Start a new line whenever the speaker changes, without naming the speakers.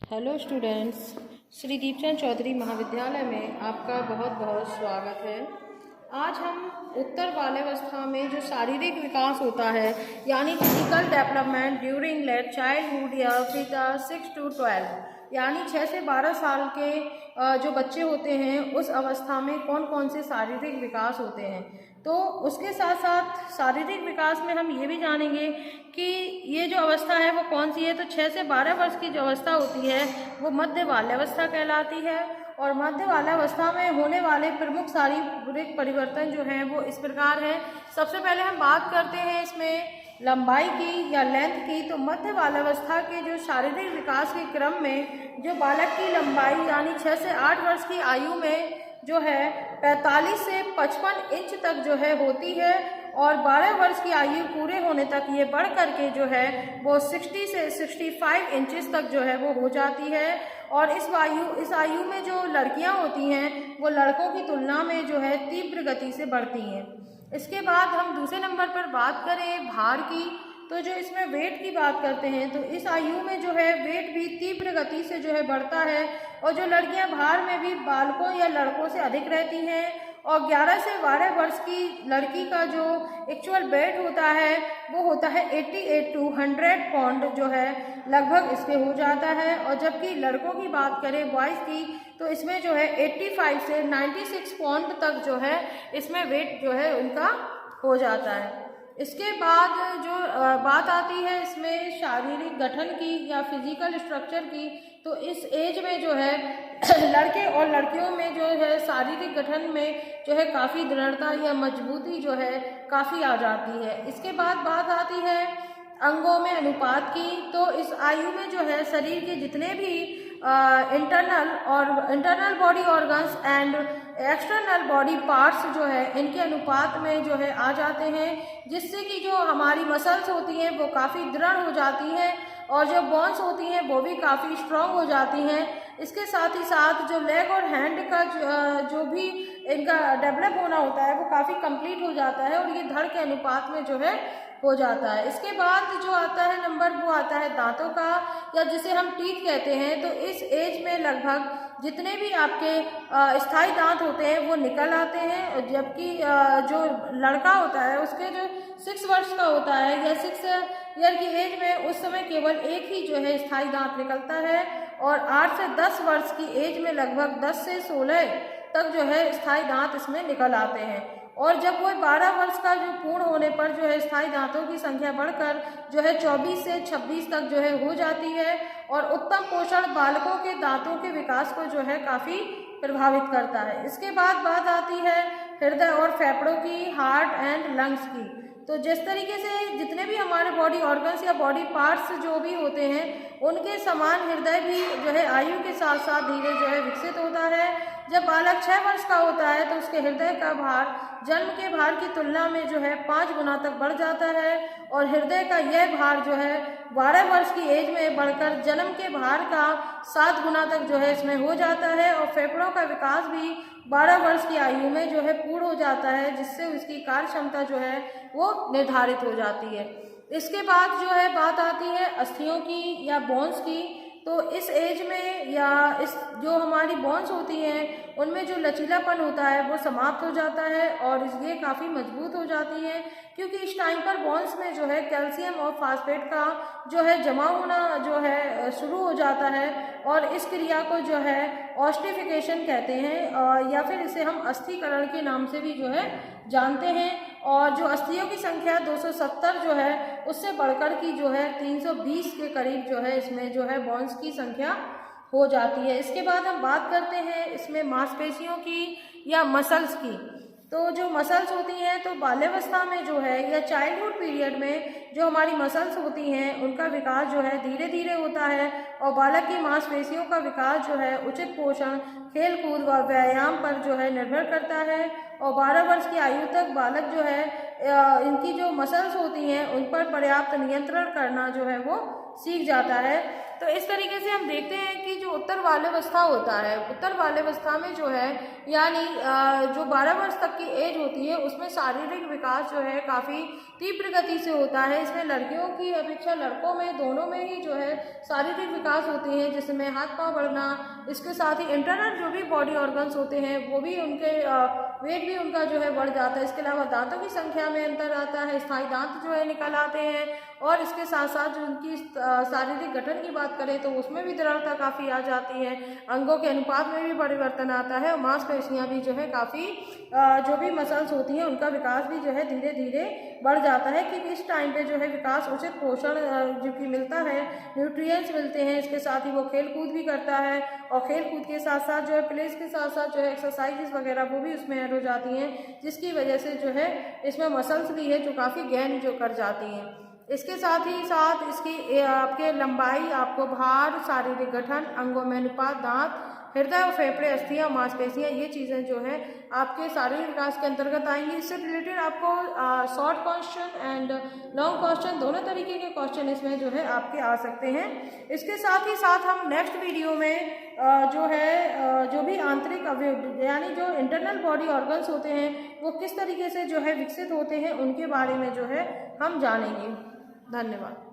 Hello students, Shri Deepchand Chaudhary महाविद्यालय में आपका बहुत बहुत स्वागत है। आज हम उत्तर बाल्यावस्था में जो शारीरिक विकास होता है यानी physical development during late childhood या फिर 6 to 12 यानी 6 से 12 साल के जो बच्चे होते हैं उस अवस्था में कौन कौन से शारीरिक विकास होते हैं। तो उसके साथ साथ शारीरिक विकास में हम ये भी जानेंगे कि ये जो अवस्था है वो कौन सी है। तो 6 से 12 वर्ष की जो अवस्था होती है वो मध्य बाल्यावस्था कहलाती है। और मध्य बाल्यावस्था में होने वाले प्रमुख शारीरिक परिवर्तन जो हैं वो इस प्रकार है। सबसे पहले हम बात करते हैं इसमें लंबाई की या लेंथ की। तो मध्य बाल्यावस्था के जो शारीरिक विकास के क्रम में जो बालक की लंबाई यानी 6 से 8 वर्ष की आयु में जो है 45 से 55 इंच तक जो है होती है और 12 वर्ष की आयु पूरे होने तक ये बढ़ करके जो है वो 60 से 65 इंचेस तक जो है वो हो जाती है। और इस आयु में जो लड़कियां होती हैं वो लड़कों की तुलना में जो है तीव्र गति से बढ़ती हैं। इसके बाद हम दूसरे नंबर पर बात करें भार की। तो जो इसमें वेट की बात करते हैं तो इस आयु में जो है वेट भी तीव्र गति से जो है बढ़ता है और जो लड़कियां भार में भी बालकों या लड़कों से अधिक रहती हैं। और 11 से 12 वर्ष की लड़की का जो एक्चुअल वेट होता है वो होता है 88 to 100 पाउंड जो है लगभग इसके हो जाता है। और जबकि लड़कों की बात करें बॉयज़ की तो इसमें जो है 85 से 96 पाउंड तक जो है इसमें वेट जो है उनका हो जाता है। इसके बाद जो बात आती है इसमें शारीरिक गठन की या फिजिकल स्ट्रक्चर की। तो इस एज में जो है लड़के और लड़कियों में जो है शारीरिक गठन में जो है काफ़ी दृढ़ता या मजबूती जो है काफ़ी आ जाती है। इसके बाद बात आती है अंगों में अनुपात की। तो इस आयु में जो है शरीर के जितने भी internal body organs and external body parts जो है इनके अनुपात में जो है आ जाते हैं, जिससे कि जो हमारी मसल्स होती हैं वो काफ़ी दृढ़ हो जाती हैं और जो बोन्स होती हैं वो भी काफ़ी स्ट्रॉन्ग हो जाती हैं। इसके साथ ही साथ जो लेग और हैंड का जो भी इनका डेवलप होना होता है वो काफ़ी कंप्लीट हो जाता है और ये धड़ के अनुपात में जो है हो जाता है। इसके बाद जो आता है नंबर वो आता है दांतों का या जिसे हम टीथ कहते हैं। तो इस एज में लगभग जितने भी आपके स्थायी दांत होते हैं वो निकल आते हैं, जबकि जो लड़का होता है उसके जो 6 वर्ष का होता है या 6 ईयर की एज में उस समय केवल एक ही जो है स्थायी दांत निकलता है। और 8 से 10 वर्ष की एज में लगभग 10 से 16 तक जो है स्थायी दांत इसमें निकल आते हैं। और जब वो 12 वर्ष का जो पूर्ण होने पर जो है स्थायी दांतों की संख्या बढ़कर जो है 24 से 26 तक जो है हो जाती है। और उत्तम पोषण बालकों के दांतों के विकास को जो है काफ़ी प्रभावित करता है। इसके बाद बात आती है हृदय और फेफड़ों की, हार्ट एंड लंग्स की। तो जिस तरीके से जितने भी हमारे बॉडी ऑर्गन्स या बॉडी पार्ट्स जो भी होते हैं उनके समान हृदय भी जो है आयु के साथ साथ धीरे जो है विकसित होता है। जब बालक 6 वर्ष का होता है तो उसके हृदय का भार जन्म के भार की तुलना में जो है 5 गुना तक बढ़ जाता है और हृदय का यह भार जो है 12 वर्ष की एज में बढ़कर जन्म के भार का 7 गुना तक जो है इसमें हो जाता है। और फेफड़ों का विकास भी 12 वर्ष की आयु में जो है पूर्ण हो जाता है, जिससे उसकी कार्य क्षमता जो है वो निर्धारित हो जाती है। इसके बाद जो है बात आती है अस्थियों की या बोन्स की। तो इस एज में या इस जो हमारी बोन्स होती हैं उनमें जो लचीलापन होता है वो समाप्त हो जाता है और ये काफ़ी मजबूत हो जाती हैं, क्योंकि इस टाइम पर बोन्स में जो है कैल्शियम और फास्फेट का जो है जमा होना जो है शुरू हो जाता है। और इस क्रिया को जो है ऑस्टिफिकेशन कहते हैं या फिर इसे हम अस्थिकरण के नाम से भी जो है जानते हैं। और जो अस्थियों की संख्या 270 जो है उससे बढ़कर की जो है 320 के करीब जो है इसमें जो है बोन्स की संख्या हो जाती है। इसके बाद हम बात करते हैं इसमें मांसपेशियों की या मसल्स की। तो जो मसल्स होती हैं तो बाल्यावस्था में जो है या चाइल्डहुड पीरियड में जो हमारी मसल्स होती हैं उनका विकास जो है धीरे धीरे होता है और बालक की मांसपेशियों का विकास जो है उचित पोषण, खेल कूद व व्यायाम पर जो है निर्भर करता है। और 12 वर्ष की आयु तक बालक जो है इनकी जो मसल्स होती हैं उन पर पर्याप्त नियंत्रण करना जो है वो सीख जाता है। तो इस तरीके से हम देखते हैं कि जो उत्तर बाल्यावस्था होता है, उत्तर बाल्यावस्था में जो है यानी जो 12 वर्ष तक की एज होती है उसमें शारीरिक विकास जो है काफ़ी तीव्र गति से होता है। इसमें लड़कियों की अपेक्षा लड़कों में दोनों में ही जो है शारीरिक विकास होती है, जिसमें हाथ पांव बढ़ना, इसके साथ ही इंटरनल जो भी बॉडी ऑर्गन्स होते हैं वो भी उनके वेट भी उनका जो है बढ़ जाता है। इसके अलावा दांतों की संख्या में अंतर आता है, स्थायी दांत जो है निकल आते हैं, और इसके साथ साथ जो उनकी शारीरिक गठन की बात करें तो उसमें भी दृढ़ता काफ़ी आ जाती है, अंगों के अनुपात में भी परिवर्तन आता है, और मांसपेशियां भी जो है काफ़ी जो भी मसल्स होती हैं उनका विकास भी जो है धीरे धीरे बढ़ जाता है। कि इस टाइम पे जो है विकास उचित पोषण जो कि मिलता है, न्यूट्रिएंट्स मिलते हैं, इसके साथ ही वो खेल कूद भी करता है, और खेल कूद के साथ साथ जो है प्लेस के साथ साथ जो है एक्सरसाइजेस वगैरह वो भी उसमें ऐड हो जाती हैं, जिसकी वजह से जो है इसमें मसल्स भी है जो काफ़ी गेन जो कर जाती हैं। इसके साथ ही साथ इसकी आपके लंबाई, आपको भार, शारीरिक गठन, अंगों में अनुपात, दांत, हृदय और फेफड़े, अस्थियां, मांसपेशियां, ये चीज़ें जो है आपके शारीरिक विकास के अंतर्गत आएंगी। इससे रिलेटेड आपको short question and long question दोनों तरीके के क्वेश्चन इसमें जो है आपके आ सकते हैं। इसके साथ ही साथ हम नेक्स्ट वीडियो में जो है जो भी आंतरिक अवयव यानी जो इंटरनल बॉडी ऑर्गन्स होते हैं वो किस तरीके से जो है विकसित होते हैं उनके बारे में जो है हम जानेंगे। धन्यवाद।